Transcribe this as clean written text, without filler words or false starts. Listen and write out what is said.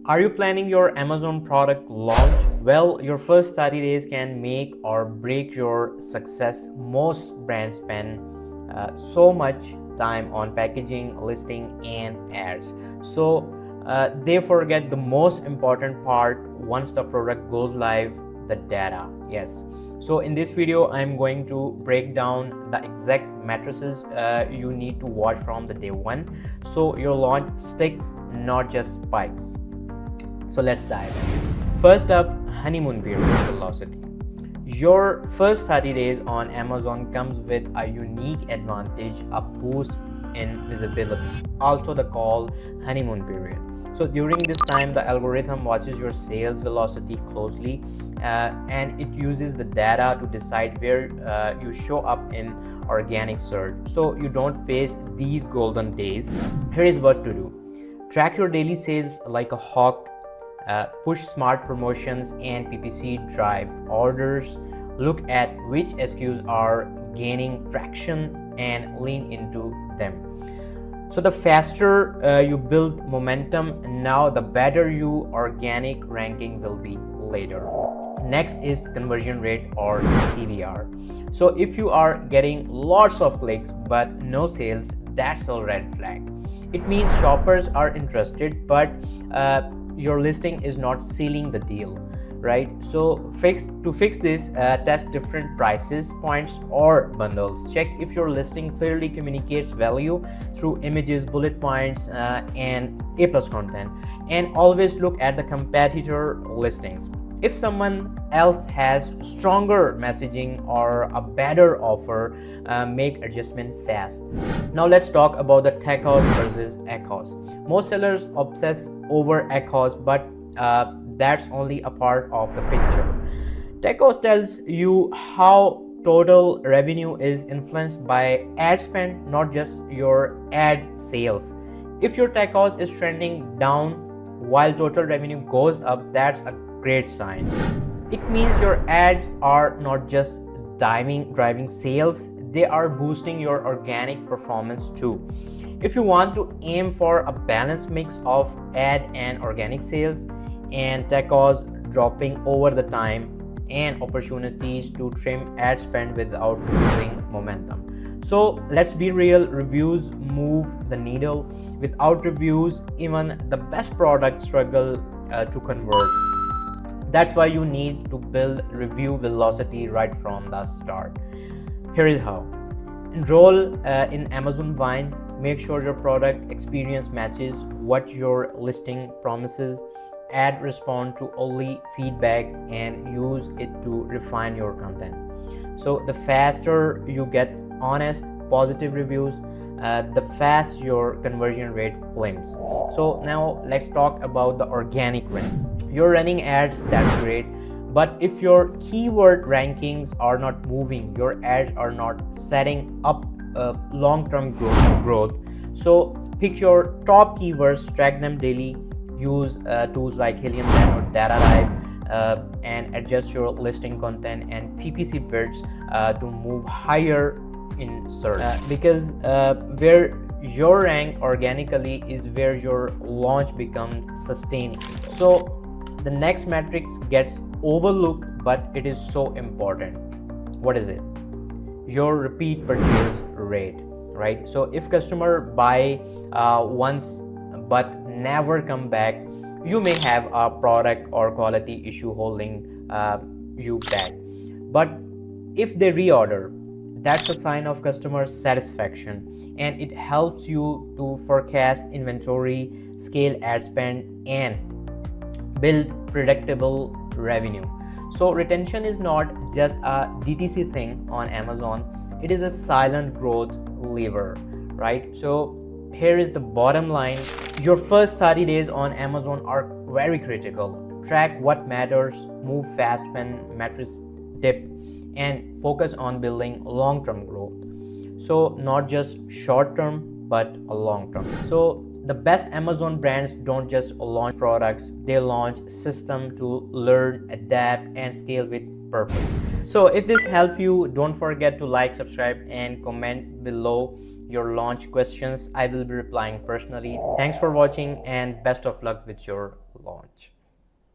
Are you planning your Amazon product launch? Well, your first 30 days can make or break your success. Most brands spend so much time on packaging, listing, and ads. They forget the most important part once the product goes live, the data. Yes. So in this video, I'm going to break down the exact matrices you need to watch from the day one, so your launch sticks, not just spikes. So let's dive in. First up, honeymoon period velocity. Your first 30 days on Amazon comes with a unique advantage, a boost in visibility, also the called honeymoon period. So during this time, the algorithm watches your sales velocity closely, and it uses the data to decide where you show up in organic search, so you don't face these golden days. Here is what to do. Track your daily sales like a hawk. Push smart promotions and PPC drive orders. Look at which SKUs are gaining traction and lean into them. So the faster you build momentum now, the better your organic ranking will be later. Next is conversion rate, or CVR. So if you are getting lots of clicks but no sales, that's a red flag. It means shoppers are interested, but your listing is not sealing the deal, right? So to fix this, test different prices points or bundles. Check if your listing clearly communicates value through images, bullet points, and A+ content, and always look at the competitor listings. If someone else has stronger messaging or a better offer, make adjustment fast. Now let's talk about the TechHouse versus 𝐬𝐿. Most sellers obsess over 𝐬𝐿, but that's only a part of the picture. TechHouse tells you how total revenue is influenced by ad spend, not just your ad sales. If your TechHouse is trending down while total revenue goes up, that's a great sign. It means your ads are not just driving sales, they are boosting your organic performance too. If you want to aim for a balanced mix of ad and organic sales, and TechHouse dropping over the time, and opportunities to trim ad spend without losing momentum. So let's be real, reviews move the needle. Without reviews, even the best products struggle to convert. That's why you need to build review velocity right from the start. Here is how. Enroll in Amazon Vine. Make sure your product experience matches what your listing promises. Add respond to only feedback and use it to refine your content. So the faster you get honest, positive reviews, the fast your conversion rate climbs. So now let's talk about the organic rank. You're running ads, that's great, but if your keyword rankings are not moving, your ads are not setting up long-term growth. So pick your top keywords, track them daily, use tools like Helium or DataLive, and adjust your listing content and PPC bids to move higher in search, because where your rank organically is where your launch becomes sustaining. So the next matrix gets overlooked, but it is so important. What is it? Your repeat purchase rate, right? So if customer buy once but never come back, you may have a product or quality issue holding you back. But if they reorder, that's a sign of customer satisfaction, and it helps you to forecast inventory, scale ad spend, and build predictable revenue. So retention is not just a DTC thing on Amazon, it is a silent growth lever, right? So here is the bottom line. Your first 30 days on Amazon are very critical. Track what matters, move fast when metrics dip, and focus on building long-term growth. So not just short-term, but a long-term. So the best Amazon brands don't just launch products, they launch systems to learn, adapt, and scale with purpose. So if this helped you, don't forget to like, subscribe, and comment below. your launch questions. I will be replying personally. Thanks for watching and best of luck with your launch.